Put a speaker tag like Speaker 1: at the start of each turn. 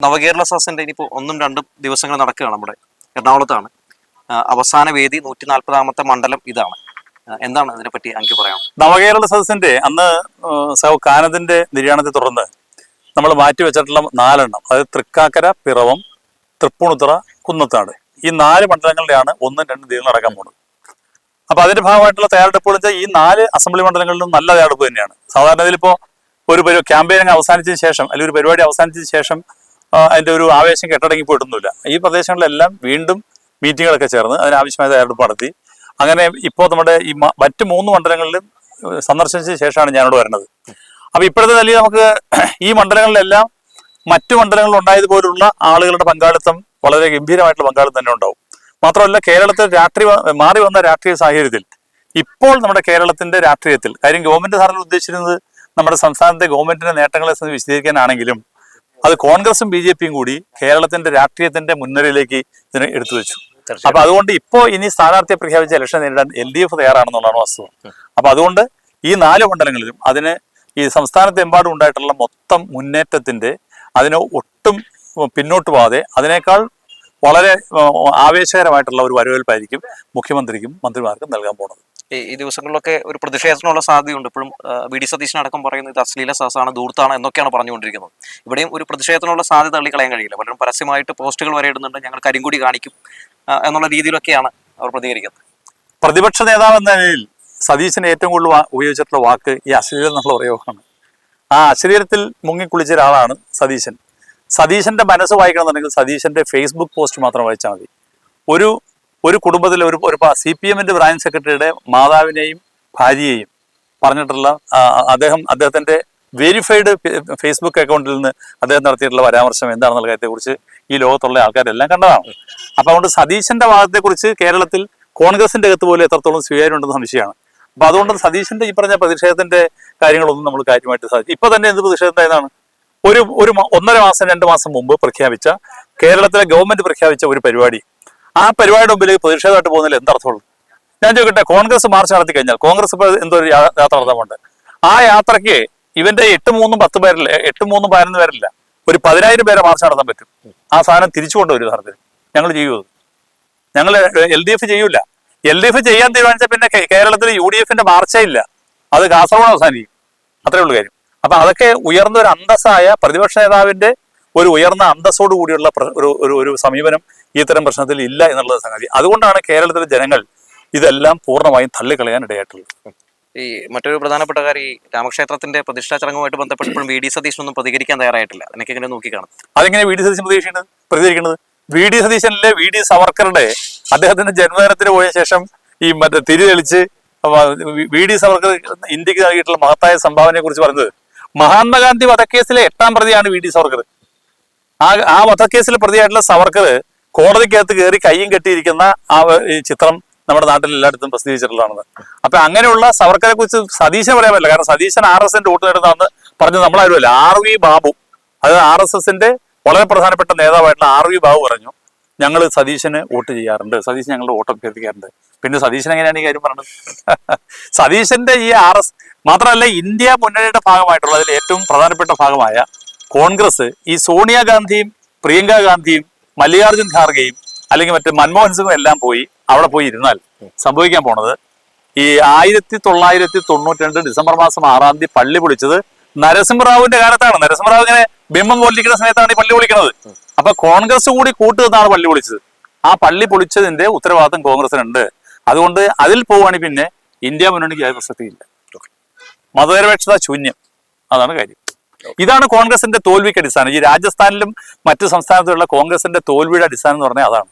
Speaker 1: നവകേരള സദസ്സിന്റെ ഇനിയിപ്പോൾ 1-2 ദിവസങ്ങൾ നടക്കുകയാണ് നമ്മുടെ എറണാകുളത്താണ്. അവസാന വേദി 140ാമത്തെ മണ്ഡലം ഇതാണ്. എന്താണ് ഇതിനെപ്പറ്റി എനിക്ക് പറയാം?
Speaker 2: നവകേരള സദസ്സിന്റെ അന്ന് കാനത്തിന്റെ നിര്യാണത്തെ തുടർന്ന് നമ്മൾ മാറ്റിവെച്ചിട്ടുള്ള 4 എണ്ണം, അതായത് തൃക്കാക്കര, പിറവം, തൃപ്പൂണിത്തുറ, കുന്നത്താട്, ഈ 4 മണ്ഡലങ്ങളുടെയാണ് 1-2 ദിവസം നടക്കാൻ പോകുന്നത്. അപ്പൊ അതിന്റെ ഭാഗമായിട്ടുള്ള തയ്യാറെടുപ്പുകൾ വെച്ചാൽ ഈ 4 അസംബ്ലി മണ്ഡലങ്ങളിലും നല്ല തയ്യാറെടുപ്പ് തന്നെയാണ്. സാധാരണ ഇതിലിപ്പോ ഒരു ക്യാമ്പയിൻ അവസാനിച്ചതിന് ശേഷം അല്ലെങ്കിൽ ഒരു പരിപാടി അവസാനിച്ചതിന് ശേഷം അതിന്റെ ഒരു ആവേശം കെട്ടടങ്ങി പോയിട്ടൊന്നുമില്ല. ഈ പ്രദേശങ്ങളിലെല്ലാം വീണ്ടും മീറ്റിങ്ങുകളൊക്കെ ചേർന്ന് അതിനാവശ്യമായ തയ്യാറെടുപ്പ് നടത്തി. അങ്ങനെ ഇപ്പോൾ നമ്മുടെ ഈ മറ്റ് 3 മണ്ഡലങ്ങളിലും സന്ദർശിച്ചതിന് ശേഷമാണ് ഞാനിവിടെ വരുന്നത്. അപ്പൊ ഇപ്പോഴത്തെ നിലയിൽ നമുക്ക് ഈ മണ്ഡലങ്ങളിലെല്ലാം മറ്റു മണ്ഡലങ്ങളിൽ ഉണ്ടായതുപോലുള്ള ആളുകളുടെ പങ്കാളിത്തം വളരെ ഗംഭീരമായിട്ടുള്ള പങ്കാളിത്തം തന്നെ ഉണ്ടാവും. മാത്രമല്ല, കേരളത്തിൽ മാറി വന്ന രാഷ്ട്രീയ സാഹചര്യത്തിൽ ഇപ്പോൾ നമ്മുടെ കേരളത്തിന്റെ രാഷ്ട്രീയത്തിൽ കാര്യം ഗവൺമെന്റ് സാറിന് ഉദ്ദേശിച്ചിരുന്നത് നമ്മുടെ സംസ്ഥാനത്തെ ഗവൺമെന്റിന്റെ നേട്ടങ്ങളെ വിശദീകരിക്കാനാണെങ്കിലും അത് കോൺഗ്രസും BJPയും കൂടി കേരളത്തിന്റെ രാഷ്ട്രീയത്തിന്റെ മുൻനിരയിലേക്ക് ഇതിനെ എടുത്തു വെച്ചു. അപ്പൊ അതുകൊണ്ട് ഇപ്പോ ഇനി സ്ഥാനാർത്ഥിയെ പ്രഖ്യാപിച്ച ഇലക്ഷൻ നേരിടാൻ LDF തയ്യാറാണെന്നുള്ളതാണ് വാസ്തവം. അപ്പൊ അതുകൊണ്ട് ഈ 4 മണ്ഡലങ്ങളിലും അതിന് ഈ സംസ്ഥാനത്തെമ്പാടും ഉണ്ടായിട്ടുള്ള മൊത്തം മുന്നേറ്റത്തിന്റെ അതിന് ഒട്ടും പിന്നോട്ട് പോകാതെ അതിനേക്കാൾ വളരെ ആവേശകരമായിട്ടുള്ള ഒരു വരവേൽപ്പായിരിക്കും മുഖ്യമന്ത്രിക്കും മന്ത്രിമാർക്കും നൽകാൻ പോകുന്നത്.
Speaker 1: ഈ ദിവസങ്ങളിലൊക്കെ ഒരു പ്രതിഷേധത്തിനുള്ള സാധ്യതയുണ്ട്. ഇപ്പോഴും VD സതീശനടക്കം പറയുന്നത് ഇത് അശ്ലീല സദസ്സാണ്, ധൂർത്താണ് എന്നൊക്കെയാണ് പറഞ്ഞുകൊണ്ടിരിക്കുന്നത്. ഇവിടെയും ഒരു പ്രതിഷേധത്തിനുള്ള സാധ്യത തള്ളിക്കളയാൻ കഴിയില്ല. പലരും പരസ്യമായിട്ട് പോസ്റ്റുകൾ വരെ ഇടുന്നുണ്ട്, ഞങ്ങൾ കരിങ്കൊടി കാണിക്കും എന്നുള്ള രീതിയിലൊക്കെയാണ് അവർ പ്രതികരിക്കുന്നത്.
Speaker 2: പ്രതിപക്ഷ നേതാവ് എന്ന നിലയിൽ സതീശന് ഏറ്റവും കൂടുതൽ ഉപയോഗിച്ചിട്ടുള്ള വാക്ക് ഈ അശ്ലീലം എന്നുള്ള പ്രയോഗമാണ്. ആ അശ്ലീലത്തിൽ മുങ്ങിക്കുളിച്ച ഒരാളാണ് സതീശൻ. സതീശന്റെ മനസ്സ് വായിക്കണമെന്നുണ്ടെങ്കിൽ സതീശന്റെ ഫേസ്ബുക്ക് പോസ്റ്റ് മാത്രം വായിച്ചാൽ മതി. ഒരു കുടുംബത്തിലെ ഒരു CPMന്റെ ബ്രാഞ്ച് സെക്രട്ടറിയുടെ മാതാവിനെയും ഭാര്യയെയും പറഞ്ഞിട്ടുള്ള അദ്ദേഹത്തിന്റെ വെരിഫൈഡ് ഫേസ്ബുക്ക് അക്കൗണ്ടിൽ നിന്ന് അദ്ദേഹം നടത്തിയിട്ടുള്ള പരാമർശം എന്താണെന്നുള്ള കാര്യത്തെക്കുറിച്ച് ഈ ലോകത്തുള്ള ആൾക്കാരെല്ലാം കണ്ടതാണ്. അപ്പൊ അതുകൊണ്ട് സതീശന്റെ ഭാഗത്തെക്കുറിച്ച് കേരളത്തിൽ കോൺഗ്രസിന്റെ അകത്ത് പോലും എത്രത്തോളം സ്വീകാര്യമുണ്ടെന്ന് സംശയമാണ്. അപ്പൊ അതുകൊണ്ട് സതീശന്റെ ഈ പറഞ്ഞ പ്രതിഷേധത്തിന്റെ കാര്യങ്ങളൊന്നും നമ്മൾ കാര്യമായിട്ട് സാധിക്കും. ഇപ്പൊ തന്നെ എന്ത് പ്രതിഷേധം ഉണ്ടായതാണ്? ഒരു 1.5 മാസം 2 മാസം മുമ്പ് പ്രഖ്യാപിച്ച കേരളത്തിലെ ഗവൺമെന്റ് പ്രഖ്യാപിച്ച ഒരു പരിപാടി, ആ പരിപാടിയുടെ മുമ്പിൽ പ്രതിഷേധമായിട്ട് പോകുന്നതിൽ എന്തർത്ഥമുള്ളൂ? ഞാൻ ചോദിക്കട്ടെ, കോൺഗ്രസ് മാർച്ച് നടത്തി കഴിഞ്ഞാൽ കോൺഗ്രസ് ഇപ്പോൾ എന്തോ ഒരു യാത്ര നടത്താറുണ്ട്. ആ യാത്രയ്ക്ക് ഇവന്റെ 8-3-10 പേരില്ല, 8-3-11 പേരില്ല, ഒരു 10,000 പേരെ മാർച്ച് നടത്താൻ പറ്റും. ആ സാധനം തിരിച്ചു കൊണ്ടുവരും. സാധനത്തിന് ഞങ്ങൾ ചെയ്യുമോ? ഞങ്ങൾ LDF ചെയ്യൂല. LDF ചെയ്യാൻ തീരുമാനിച്ചാൽ പിന്നെ കേരളത്തിൽ UDFന്റെ മാർച്ചേ ഇല്ല, അത് കാസർഗോഡ് അവസാനിക്കും. അത്രേ ഉള്ളൂ കാര്യം. അപ്പൊ അതൊക്കെ ഉയർന്ന ഒരു അന്തസ്സായ പ്രതിപക്ഷ നേതാവിന്റെ ഒരു ഉയർന്ന അന്തസ്സോട് കൂടിയുള്ള ഒരു സമീപനം ഇത്തരം പ്രശ്നത്തിൽ ഇല്ല എന്നുള്ളത് സംഗതി. അതുകൊണ്ടാണ് കേരളത്തിലെ ജനങ്ങൾ ഇതെല്ലാം പൂർണ്ണമായും തള്ളിക്കളയാൻ ഇടയായിട്ടുള്ളത്.
Speaker 1: ഈ മറ്റൊരു പ്രധാനപ്പെട്ട കാര്യം, ഈ രാമക്ഷേത്രത്തിന്റെ പ്രതിഷ്ഠാ ചടങ്ങുമായിട്ട് ബന്ധപ്പെട്ടപ്പോഴും VD സതീശനൊന്നും പ്രതികരിക്കാൻ തയ്യാറായിട്ടില്ല. അതിനൊക്കെ എങ്ങനെ നോക്കിക്കാണും?
Speaker 2: അതെങ്ങനെ VD സതീശൻ പ്രതികരിക്കുന്നത്? VD സതീശനിലെ VD സവർക്കറുടെ അദ്ദേഹത്തിന്റെ ജന്മദിനത്തിന് പോയ ശേഷം ഈ തിരി തെളിച്ച് VD സവർക്കർ ഇന്ത്യക്ക് നൽകിയിട്ടുള്ള മഹത്തായ സംഭാവനയെ കുറിച്ച് പറഞ്ഞത്, മഹാത്മാഗാന്ധി വധക്കേസിലെ 8ാം പ്രതിയാണ് VD സവർക്കർ. ആ വധക്കേസിൽ പ്രതിയായിട്ടുള്ള സവർക്കർ കോടതിക്കകത്ത് കയറി കയ്യും കെട്ടിയിരിക്കുന്ന ഈ ചിത്രം നമ്മുടെ നാട്ടിൽ എല്ലായിടത്തും പ്രസിദ്ധീകരിച്ചിട്ടുള്ളതാണ്. അപ്പൊ അങ്ങനെയുള്ള സവർക്കറെ കുറിച്ച് സതീശൻ പറയാൻ പറ്റില്ല. കാരണം സതീശൻ RSSന്റെ വോട്ട് നേടുന്നതെന്ന് പറഞ്ഞത് നമ്മളാരുമല്ല, RV ബാബു, അതായത് RSSന്റെ വളരെ പ്രധാനപ്പെട്ട നേതാവായിട്ടുള്ള RV ബാബു പറഞ്ഞു, ഞങ്ങൾ സതീശന് വോട്ട് ചെയ്യാറുണ്ട്, സതീശൻ ഞങ്ങളുടെ വോട്ട് അഭ്യർത്ഥിക്കാറുണ്ട്. പിന്നെ സതീശൻ എങ്ങനെയാണ് ഈ കാര്യം പറഞ്ഞത്? സതീശന്റെ ഈ മാത്രമല്ല, ഇന്ത്യ മുന്നണിയുടെ ഭാഗമായിട്ടുള്ള അതിൽ ഏറ്റവും പ്രധാനപ്പെട്ട ഭാഗമായ കോൺഗ്രസ് ഈ സോണിയാഗാന്ധിയും പ്രിയങ്ക ഗാന്ധിയും മല്ലികാർജുൻ ഖാർഗെയും അല്ലെങ്കിൽ മറ്റേ മൻമോഹൻ സിംഗും എല്ലാം പോയി അവിടെ പോയി ഇരുന്നാൽ സംഭവിക്കാൻ പോണത്, ഈ 1992 ഡിസംബർ മാസം 6-ാം തീയതി പള്ളി പൊളിച്ചത് നരസിംഹറാവുവിന്റെ കാലത്താണ്. നരസിംഹറാവു ഇങ്ങനെ ബിംബം പൊളിക്കുന്ന സമയത്താണ് ഈ പള്ളി പൊളിക്കുന്നത്. അപ്പൊ കോൺഗ്രസ് കൂടി കൂട്ടുനിന്നാണ് പള്ളി പൊളിച്ചത്. ആ പള്ളി പൊളിച്ചതിന്റെ ഉത്തരവാദിത്വം കോൺഗ്രസിനുണ്ട്. അതുകൊണ്ട് അതിൽ പോവുകയാണെങ്കിൽ പിന്നെ ഇന്ത്യ മുന്നണിക്ക് അത് പ്രസക്തിയില്ല. മതനിരപേക്ഷത ശൂന്യം, അതാണ് കാര്യം. ഇതാണ് കോൺഗ്രസിന്റെ തോൽവിക്ക് അടിസ്ഥാനം. ഈ രാജസ്ഥാനിലും മറ്റു സംസ്ഥാനത്തുള്ള കോൺഗ്രസിന്റെ തോൽവിയുടെ അടിസ്ഥാനം എന്ന് പറഞ്ഞാൽ അതാണ്.